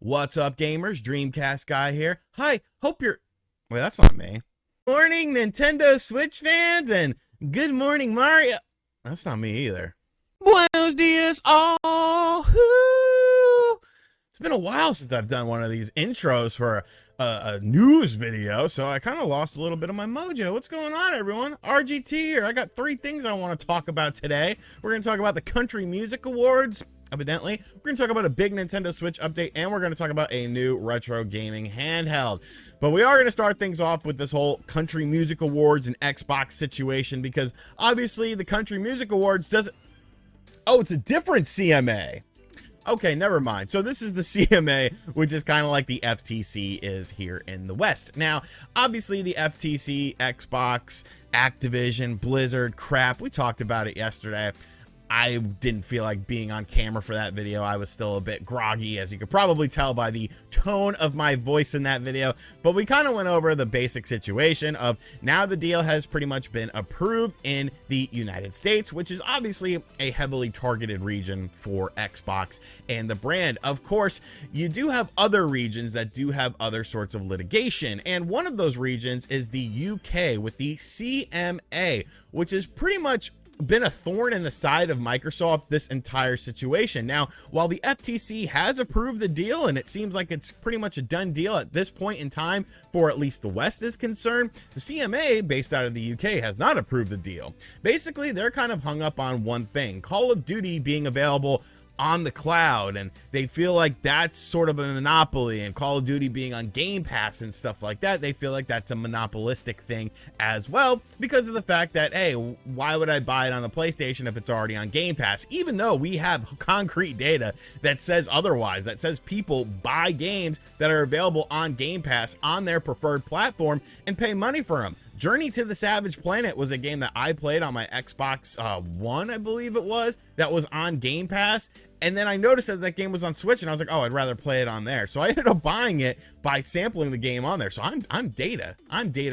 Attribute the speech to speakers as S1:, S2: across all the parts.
S1: What's up, gamers? Dreamcast guy here. Hi, hope you're... Wait, that's not me. Morning, Nintendo Switch fans, and good morning, Mario. That's not me either. Buenos dias, all. It's been a while since I've done one of these intros for a news video, so I kind of lost a little bit of my mojo. What's going on, everyone? RGT here. I got three things I want to talk about today. We're going to talk about the Country Music Awards, evidently. We're going to talk about a big Nintendo Switch update, and we're going to talk about a new retro gaming handheld. But we are going to start things off with this whole Country Music Awards and Xbox situation, because obviously the Country Music Awards doesn't... Oh, it's a different CMA. Okay, never mind. So this is the CMA, which is kind of like the FTC is here in the West. Now, obviously the FTC, Xbox, Activision, Blizzard, crap, we talked about it yesterday. I didn't feel like being on camera for that video. I was still a bit groggy, as you could probably tell by the tone of my voice in that video. But we kind of went over the basic situation of now the deal has pretty much been approved in the United States, which is obviously a heavily targeted region for Xbox and the brand. Of course, you do have other regions that do have other sorts of litigation. And one of those regions is the UK with the CMA, which is pretty much been a thorn in the side of Microsoft this entire situation. Now, while the FTC has approved the deal, and it seems like it's pretty much a done deal at this point in time for at least the West is concerned, the CMA, based out of the UK, has not approved the deal. Basically, they're kind of hung up on one thing: Call of Duty being available on the cloud, and they feel like that's sort of a monopoly, and Call of Duty being on Game Pass and stuff like that, they feel like that's a monopolistic thing as well, because of the fact that, hey, why would I buy it on the PlayStation if it's already on Game Pass? Even though we have concrete data that says otherwise, that says people buy games that are available on Game Pass on their preferred platform and pay money for them. Journey to the Savage Planet was a game that I played on my Xbox One, I believe it was, that was on Game Pass. And then I noticed that that game was on Switch, and I was like, oh, I'd rather play it on there. So I ended up buying it by sampling the game on there. So I'm data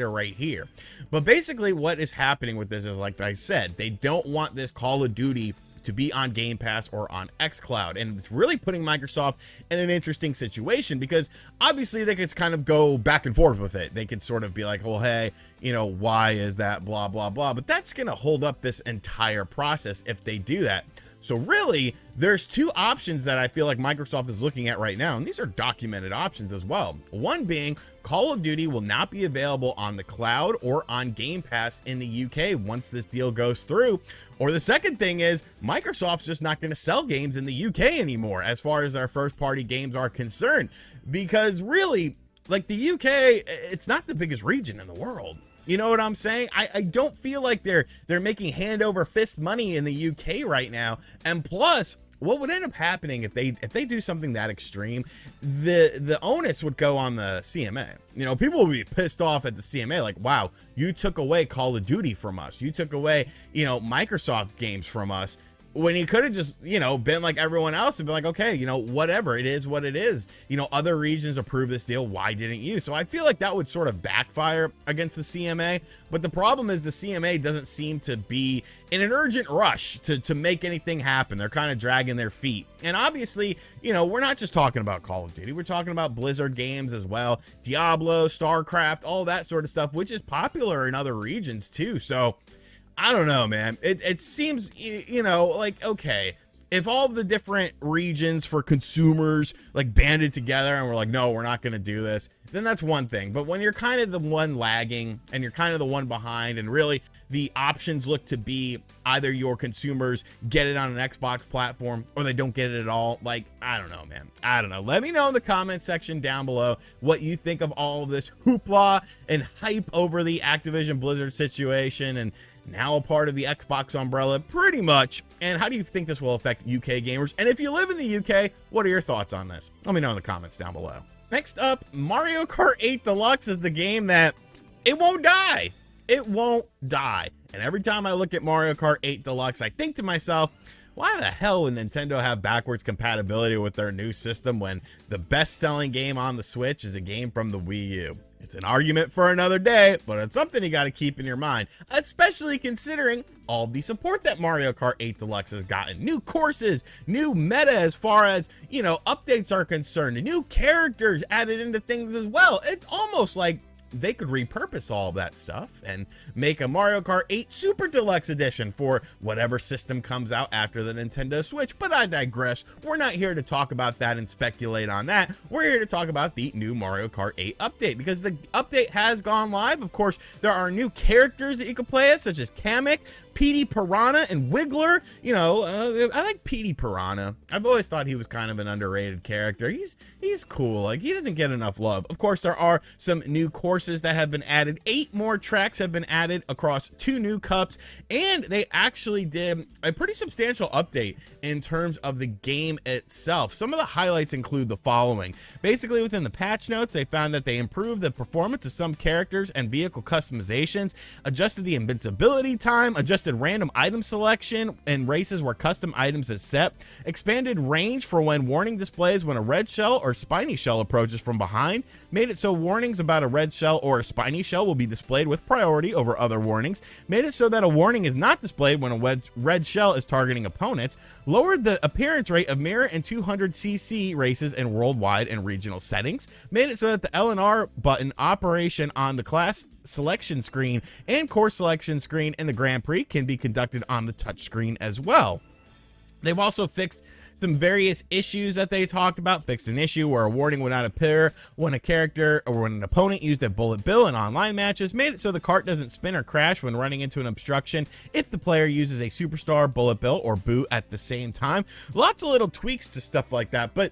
S1: right here. But basically what is happening with this is, like I said, they don't want this Call of Duty to be on Game Pass or on xCloud, and it's really putting Microsoft in an interesting situation, because obviously they could kind of go back and forth with it. They could sort of be like, well, hey, you know, why is that, blah blah blah, but that's gonna hold up this entire process if they do that. So really, there's two options that I feel like Microsoft is looking at right now, and these are documented options as well. One being, Call of Duty will not be available on the cloud or on Game Pass in the UK once this deal goes through. Or the second thing is, Microsoft's just not going to sell games in the UK anymore as far as their first-party games are concerned. Because really, like, the UK, it's not the biggest region in the world. You know what I'm saying? I don't feel like they're making hand over fist money in the UK right now. And plus, what would end up happening if they do something that extreme, the onus would go on the CMA. You know, people would be pissed off at the CMA, like, wow, you took away Call of Duty from us. You took away, you know, Microsoft games from us. When you could have just, you know, been like everyone else and been like, okay, you know, whatever, it is what it is. You know, other regions approved this deal, why didn't you? So I feel like that would sort of backfire against the CMA. But the problem is the CMA doesn't seem to be in an urgent rush to make anything happen. They're kind of dragging their feet. And obviously, you know, we're not just talking about Call of Duty. We're talking about Blizzard games as well. Diablo, StarCraft, all that sort of stuff, which is popular in other regions too. So I don't know, man. It seems, you know, like, okay, if all of the different regions for consumers like banded together and we're like, no, we're not going to do this, then that's one thing. But when you're kind of the one lagging and you're kind of the one behind, and really the options look to be either your consumers get it on an Xbox platform or they don't get it at all, like, I don't know, man. I don't know. Let me know in the comment section down below what you think of all of this hoopla and hype over the Activision Blizzard situation, and now a part of the Xbox umbrella, pretty much. And how do you think this will affect UK gamers? And if you live in the UK, what are your thoughts on this? Let me know in the comments down below. Next up, Mario Kart 8 Deluxe is the game that it won't die. It won't die. And every time I look at Mario Kart 8 Deluxe, I think to myself, why the hell would Nintendo have backwards compatibility with their new system when the best-selling game on the Switch is a game from the Wii U? It's an argument for another day, but it's something you got to keep in your mind, especially considering all the support that Mario Kart 8 Deluxe has gotten. New courses, new meta as far as, updates are concerned, new characters added into things as well. It's almost like they could repurpose all of that stuff and make a Mario Kart 8 Super Deluxe Edition for whatever system comes out after the Nintendo Switch, but I digress. We're not here to talk about that and speculate on that. We're here to talk about the new Mario Kart 8 update, because the update has gone live. Of course, there are new characters that you can play as, such as Kamek, Petey Piranha, and Wiggler. I like Petey Piranha. I've always thought he was kind of an underrated character. He's cool. Like, he doesn't get enough love. Of course, there are some new courses that have been added. 8 more tracks have been added across 2 new cups, and they actually did a pretty substantial update in terms of the game itself. Some of the highlights include the following. Basically, within the patch notes, they found that they improved the performance of some characters and vehicle customizations, adjusted the invincibility time, adjusted random item selection in races where custom items is set, expanded range for when warning displays when a red shell or spiny shell approaches from behind, made it so warnings about a red shell or a spiny shell will be displayed with priority over other warnings, made it so that a warning is not displayed when a red shell is targeting opponents, lowered the appearance rate of mirror and 200cc races in worldwide and regional settings, made it so that the L and R button operation on the class selection screen and course selection screen in the Grand Prix can be conducted on the touchscreen as well. They've also fixed some various issues that they talked about. Fixed an issue where a warning would not appear when a character or when an opponent used a bullet bill in online matches. Made it so the cart doesn't spin or crash when running into an obstruction if the player uses a superstar, bullet bill, or boot at the same time. Lots of little tweaks to stuff like that. But,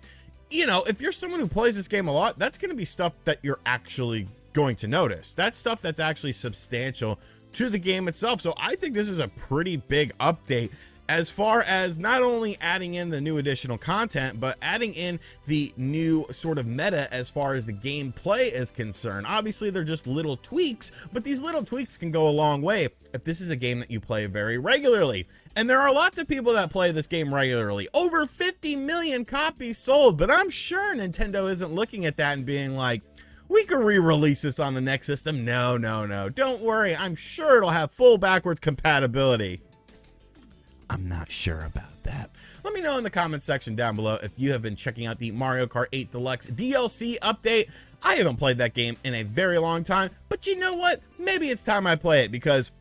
S1: if you're someone who plays this game a lot, that's going to be stuff that you're actually going to notice. That's stuff that's actually substantial to the game itself. So I think this is a pretty big update as far as not only adding in the new additional content, but adding in the new sort of meta as far as the gameplay is concerned. Obviously, they're just little tweaks, but these little tweaks can go a long way if this is a game that you play very regularly. And there are lots of people that play this game regularly. Over 50 million copies sold, but I'm sure Nintendo isn't looking at that and being like, we could re-release this on the next system. No. Don't worry. I'm sure it'll have full backwards compatibility. I'm not sure about that. Let me know in the comments section down below if you have been checking out the Mario Kart 8 Deluxe DLC update. I haven't played that game in a very long time, but you know what? Maybe it's time I play it, because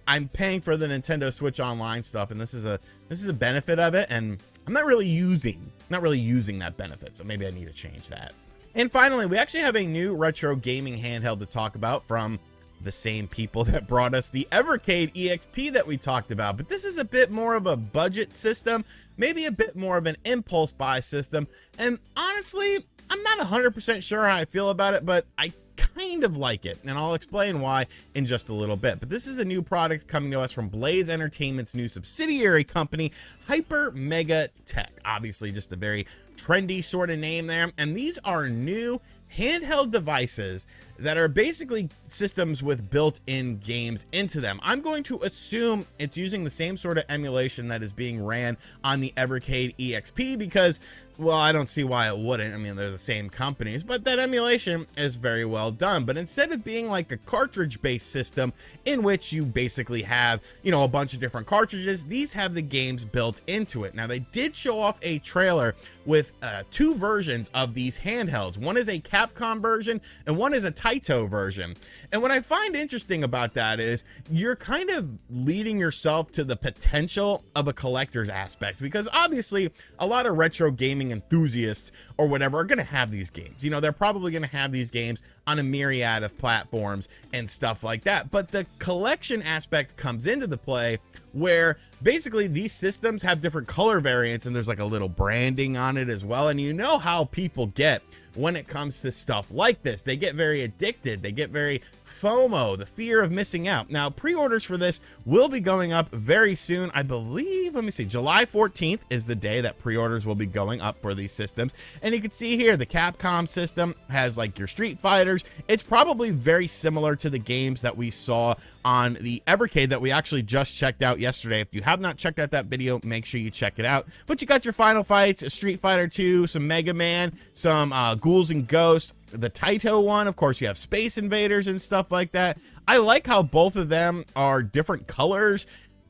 S1: I'm paying for the Nintendo Switch Online stuff, and this is a benefit of it, and I'm not really using that benefit, so maybe I need to change that. And finally, we actually have a new retro gaming handheld to talk about from the same people that brought us the Evercade EXP that we talked about, but this is a bit more of a budget system, maybe a bit more of an impulse buy system, and honestly, I'm not 100% sure how I feel about it, but I kind of like it, and I'll explain why in just a little bit. But this is a new product coming to us from Blaze Entertainment's new subsidiary company, Hyper Mega Tech. Obviously, just a very trendy sort of name there, and these are new handheld devices that are basically systems with built-in games into them. I'm going to assume it's using the same sort of emulation that is being ran on the Evercade EXP, because, well, I don't see why it wouldn't. I mean, they're the same companies, but that emulation is very well done. But instead of being like a cartridge-based system in which you basically have, a bunch of different cartridges, these have the games built into it. Now, they did show off a trailer with 2 versions of these handhelds. One is a Capcom version, and one is a Taito version. And what I find interesting about that is you're kind of leading yourself to the potential of a collector's aspect, because obviously a lot of retro gaming enthusiasts or whatever are going to have these games. They're probably going to have these games on a myriad of platforms and stuff like that. But the collection aspect comes into the play, where basically these systems have different color variants, and there's like a little branding on it as well. And you know how people get when it comes to stuff like this. They get very addicted. They get very FOMO, the fear of missing out. Now, pre-orders for this will be going up very soon. I believe, let me see, July 14th is the day that pre-orders will be going up for these systems. And you can see here, the Capcom system has like your Street Fighters. It's probably very similar to the games that we saw on the Evercade that we actually just checked out yesterday. If you have not checked out that video, make sure you check it out. But you got your Final Fights, Street Fighter 2, some Mega Man, some Ghouls and Ghosts, the Taito one. Of course, you have Space Invaders and stuff like that. I like how both of them are different colors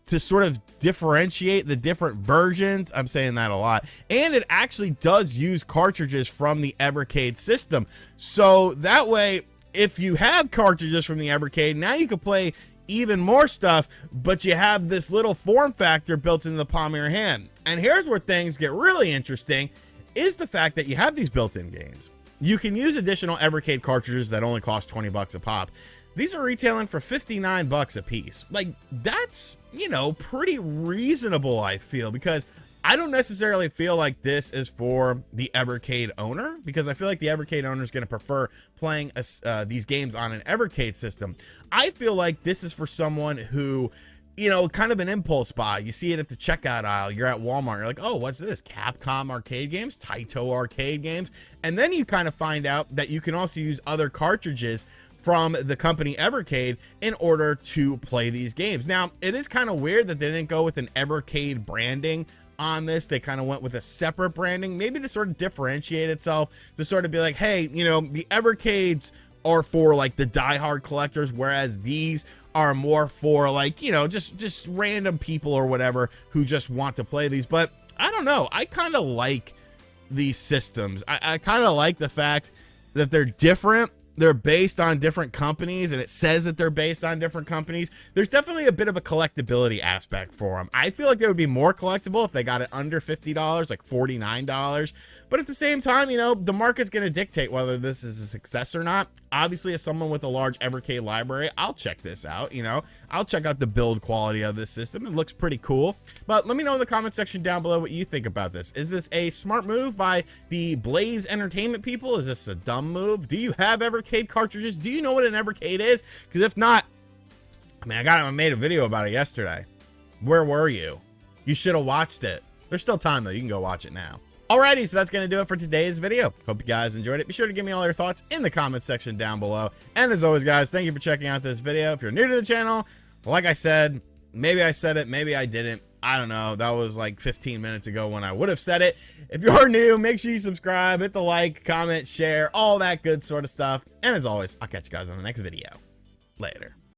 S1: to sort of differentiate the different versions. I'm saying that a lot. And it actually does use cartridges from the Evercade system. So that way, if you have cartridges from the Evercade, now you can play even more stuff, but you have this little form factor built into the palm of your hand. And here's where things get really interesting, is the fact that you have these built-in games. You can use additional Evercade cartridges that only cost 20 bucks a pop. These are retailing for 59 bucks a piece. Like, that's, you know, pretty reasonable, I feel, because I don't necessarily feel like this is for the Evercade owner, because I feel like the Evercade owner is going to prefer playing these games on an Evercade system. I feel like this is for someone who, you know, kind of an impulse buy. You see it at the checkout aisle. You're at Walmart. You're like, oh, what's this? Capcom arcade games, Taito arcade games. And then you kind of find out that you can also use other cartridges from the company Evercade in order to play these games. Now, it is kind of weird that they didn't go with an Evercade branding on this. They kind of went with a separate branding, maybe to sort of differentiate itself, to sort of be like, hey, you know, the Evercades are for like the diehard collectors, whereas these are more for like, you know, just random people or whatever who just want to play these. But I don't know, I kind of like these systems. I kind of like the fact that they're different. They're based on different companies, and it says that they're based on different companies. There's definitely a bit of a collectability aspect for them. I feel like they would be more collectible if they got it under $50, like $49. But at the same time, you know, the market's going to dictate whether this is a success or not. Obviously, as someone with a large Evercade library, I'll check this out, you know. I'll check out the build quality of this system. It looks pretty cool. But let me know in the comment section down below what you think about this. Is this a smart move by the Blaze Entertainment people? Is this a dumb move? Do you have Evercade cartridges? Do you know what an Evercade is? Because if not, I mean, I made a video about it yesterday. Where were you? You should have watched it. There's still time though. You can go watch it now. Alrighty, so that's going to do it for today's video. Hope you guys enjoyed it. Be sure to give me all your thoughts in the comments section down below. And as always, guys, thank you for checking out this video. If you're new to the channel, like I said, maybe I said it, maybe I didn't. I don't know. That was like 15 minutes ago when I would have said it. If you're new, make sure you subscribe, hit the like, comment, share, all that good sort of stuff. And as always, I'll catch you guys on the next video. Later.